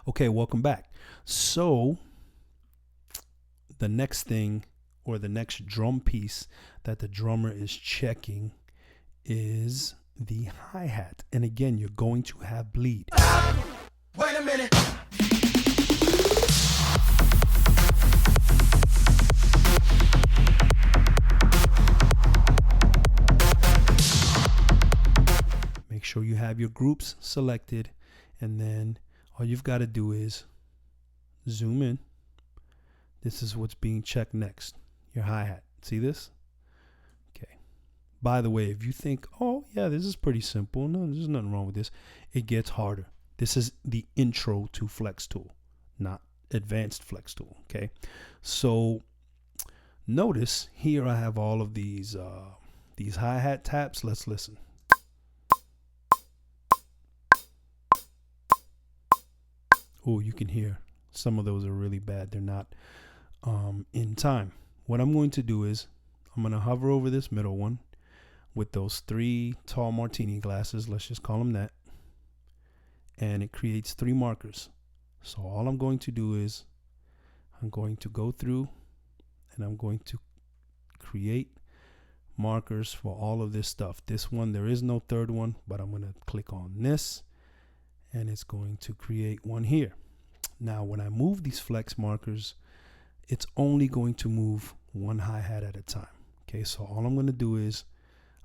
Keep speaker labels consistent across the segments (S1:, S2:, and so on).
S1: Okay, welcome back. So the next thing, or the next drum piece that the drummer is checking, is the hi-hat. And again, you're going to have bleed.
S2: Wait a minute.
S1: Make sure you have your groups selected, and then all you've got to do is zoom in. This is what's being checked next, your hi-hat. See this? Okay. By the way, if you think, oh yeah, this is pretty simple, no, there's nothing wrong with this, it gets harder. This is the intro to Flextool, not advanced Flextool. Okay. So notice here I have all of these hi-hat taps. Let's listen. Oh, you can hear some of those are really bad. They're not in time. What I'm going to do is I'm going to hover over this middle one with those 3 tall martini glasses. Let's just call them that. And it creates 3 markers. So all I'm going to do is I'm going to go through and I'm going to create markers for all of this stuff. This one, there is no third one, but I'm going to click on this and it's going to create one here. Now, when I move these flex markers, it's only going to move one hi-hat at a time. Okay, so all I'm going to do is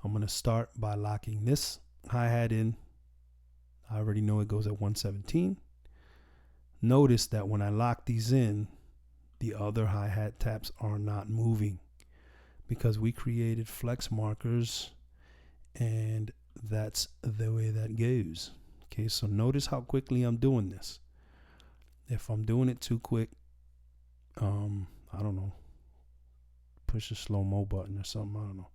S1: I'm going to start by locking this hi-hat in. I already know it goes at 117. Notice that when I lock these in, the other hi-hat taps are not moving because we created flex markers, and that's the way that goes. Okay, so notice how quickly I'm doing this. If I'm doing it too quick, I don't know, push the slow-mo button or something, I don't know.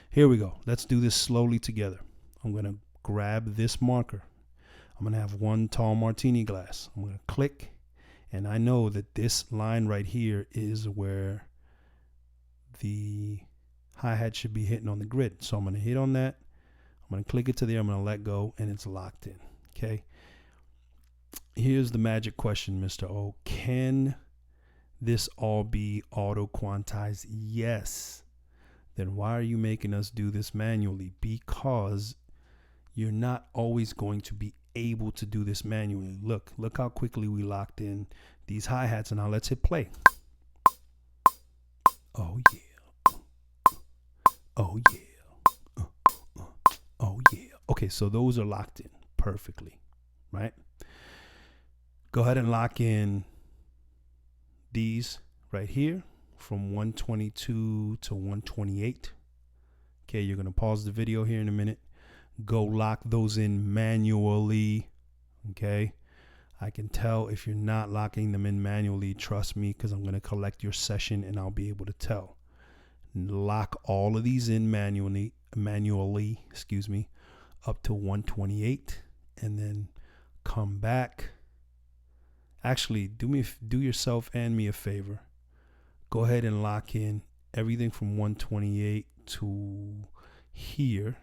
S1: Here we go. Let's do this slowly together. I'm going to grab this marker. I'm going to have 1 tall martini glass. I'm going to click, and I know that this line right here is where the hi-hat should be hitting on the grid. So I'm going to hit on that. I'm going to click it to there. I'm going to let go, and it's locked in. Okay. Here's the magic question, Mr. O. Can this all be auto quantized? Yes. Then why are you making us do this manually? Because you're not always going to be able to do this manually. Look how quickly we locked in these hi-hats, and now let's hit play. Oh yeah. Oh yeah. Oh yeah. Okay, so those are locked in perfectly, right? Go ahead and lock in these right here from 122 to 128. Okay, you're going to pause the video here in a minute. Go lock those in manually. Okay, I can tell if you're not locking them in manually. Trust me, because I'm going to collect your session and I'll be able to tell. Lock all of these in manually, up to 128, and then come back. Actually, do yourself and me a favor. Go ahead and lock in everything from 128 to here,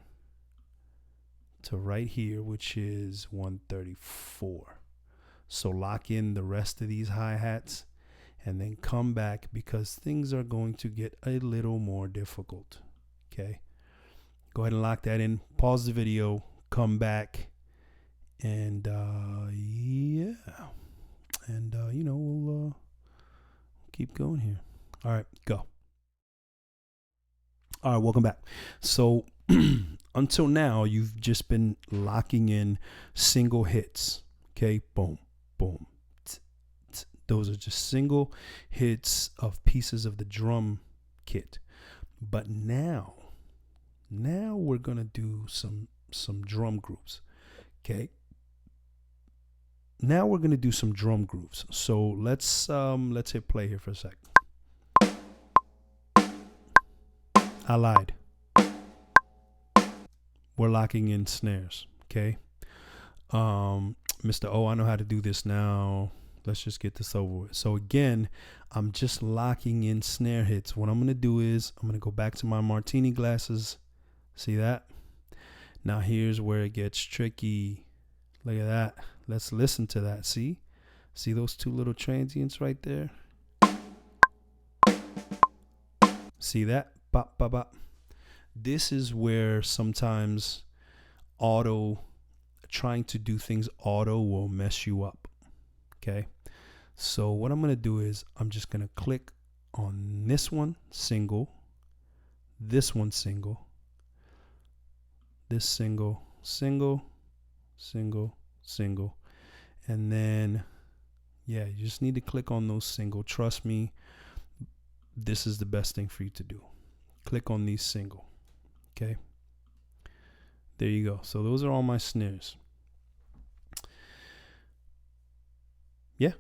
S1: to right here, which is 134. So lock in the rest of these hi-hats and then come back, because things are going to get a little more difficult. Okay. Go ahead and lock that in. Pause the video, come back, and yeah. And, we'll keep going here. All right, go. All right, welcome back. So until now, you've just been locking in single hits. Okay, boom, boom. Those are just single hits of pieces of the drum kit. But now we're going to do some drum groups. Okay. Now we're going to do some drum grooves. So let's hit play here for a sec. I lied. We're locking in snares. Okay. Mr. O, I know how to do this now. Let's just get this over with. So again, I'm just locking in snare hits. What I'm going to do is I'm going to go back to my martini glasses. See that? Now here's where it gets tricky. Look at that. Let's listen to that. See? See those two little transients right there? See that? Bop, bop, bop. This is where sometimes trying to do things auto will mess you up. Okay. So what I'm going to do is I'm just going to click on this one, single, this one, single, this single, single, single, single. And then, yeah, you just need to click on those single. Trust me, this is the best thing for you to do. Click on these single. Okay. There you go. So those are all my snares. Yeah.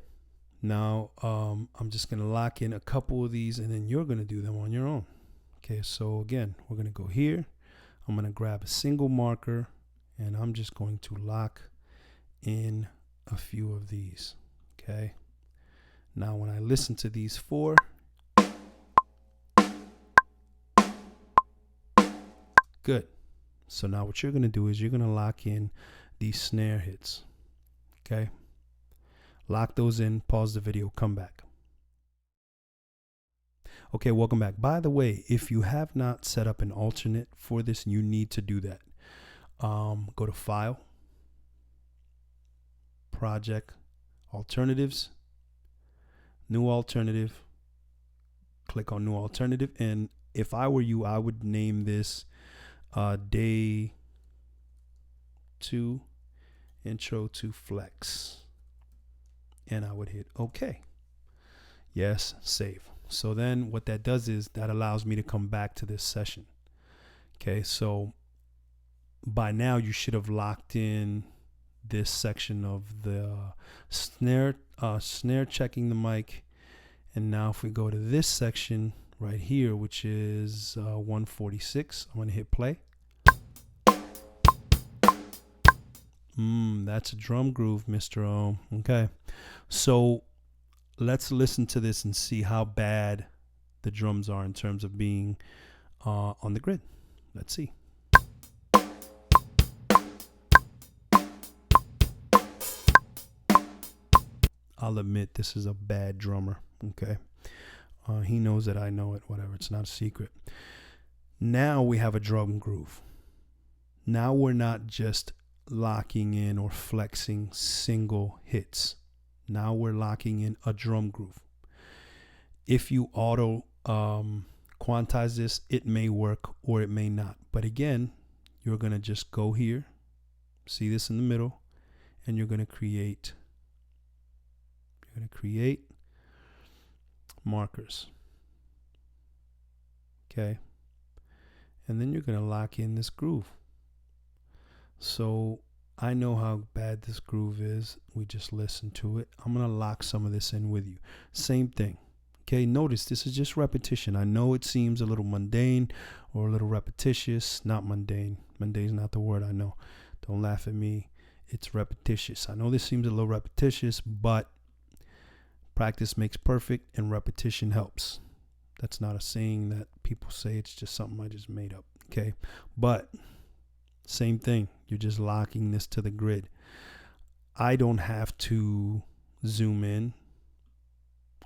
S1: Now, I'm just going to lock in a couple of these and then you're going to do them on your own. Okay. So again, we're going to go here. I'm going to grab a single marker and I'm just going to lock in a few of these. Okay. Now, when I listen to these four, good. So now what you're going to do is you're going to lock in these snare hits. Okay. Lock those in, pause the video, come back. Okay, welcome back. By the way, if you have not set up an alternate for this, you need to do that. Go to File, Project, Alternatives, New Alternative. Click on New Alternative. And if I were you, I would name this Day 2 Intro to Flex. And I would hit OK. Yes, save. So then what that does is that allows me to come back to this session. Okay, so by now you should have locked in this section of the snare checking the mic. And now if we go to this section right here, which is 146, I'm going to hit play. That's a drum groove, Mr. O. Okay, so let's listen to this and see how bad the drums are in terms of being on the grid. Let's see. I'll admit this is a bad drummer. Okay, he knows that I know it. Whatever, it's not a secret. Now we have a drum groove. Now we're not just locking in or flexing single hits. Now we're locking in a drum groove. If you auto quantize this, it may work or it may not. But again, you're going to just go here, see this in the middle, and you're going to create markers. Okay. And then you're going to lock in this groove. So I know how bad this groove is. We just listened to it. I'm going to lock some of this in with you. Same thing. Okay, notice this is just repetition. I know it seems a little mundane or a little repetitious. Not mundane. Mundane is not the word, I know. Don't laugh at me. It's repetitious. I know this seems a little repetitious, but practice makes perfect and repetition helps. That's not a saying that people say. It's just something I just made up. Okay, but same thing. You're just locking this to the grid. I don't have to zoom in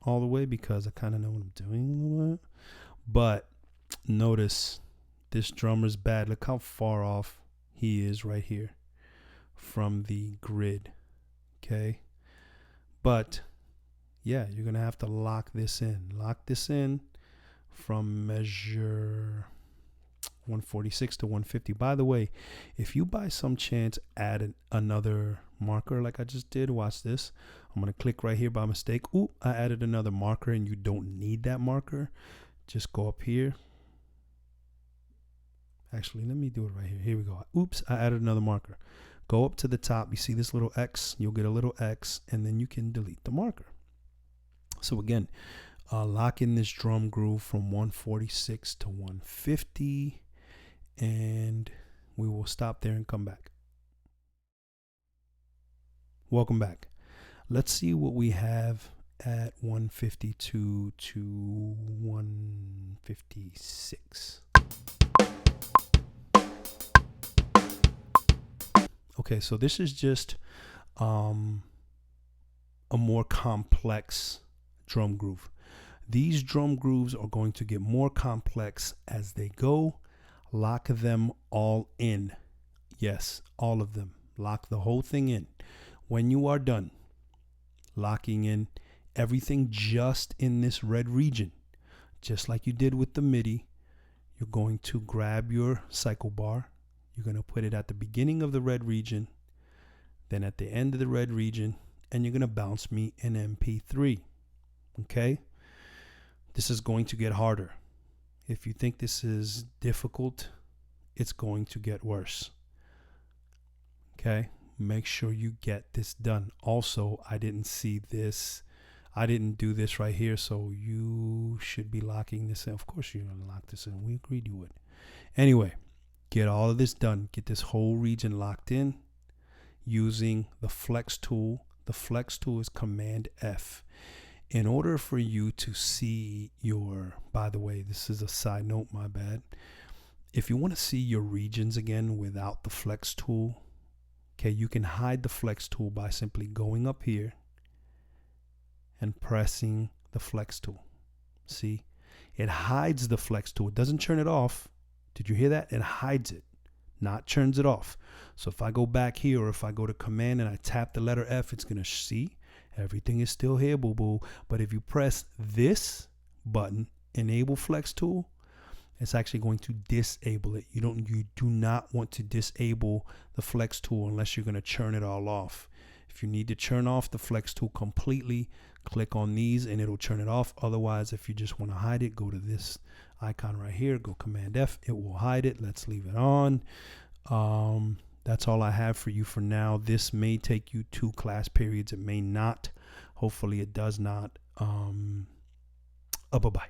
S1: all the way because I kind of know what I'm doing a little bit. But notice this drummer's bad. Look how far off he is right here from the grid. Okay. But yeah, you're going to have to lock this in. Lock this in from measure 146 to 150. By the way, if you by some chance add another marker like I just did, watch this. I'm going to click right here by mistake. Ooh, I added another marker and you don't need that marker. Just go up here. Actually, let me do it right here. Here we go. Oops, I added another marker. Go up to the top. You see this little X? You'll get a little X and then you can delete the marker. So again, lock in this drum groove from 146 to 150. And we will stop there and come back. Welcome back. Let's see what we have at 152 to 156. Okay, so this is just a a more complex drum groove. These drum grooves are going to get more complex as they go. Lock them all in. Yes, all of them. Lock the whole thing in. When you are done locking in everything just in this red region, just like you did with the MIDI, you're going to grab your cycle bar. You're going to put it at the beginning of the red region, then at the end of the red region, and you're going to bounce me an MP3. Okay? This is going to get harder. If you think this is difficult, it's going to get worse. Okay? Make sure you get this done. Also, I didn't see this. I didn't do this right here, so you should be locking this in. Of course you're going to lock this in. We agreed you would. Anyway, get all of this done. Get this whole region locked in using the Flex tool. The Flex tool is Command F. In order for you to see your, by the way, this is a side note, my bad. If you want to see your regions again without the Flex tool, okay, you can hide the Flex tool by simply going up here and pressing the Flex tool. See, it hides the Flex tool. It doesn't turn it off. Did you hear that? It hides it, not turns it off. So if I go back here, or if I go to Command and I tap the letter F, it's going to see everything is still here, boo-boo. But if you press this button, Enable Flex tool, it's actually going to disable it. You do not want to disable the Flex tool unless you're going to churn it all off. If you need to turn off the Flex tool completely, click on these and it'll turn it off. Otherwise, if you just want to hide it, go to this icon right here, go Command F, it will hide it. Let's leave it on. That's all I have for you for now. This may take you 2 class periods. It may not. Hopefully it does not. Bye-bye.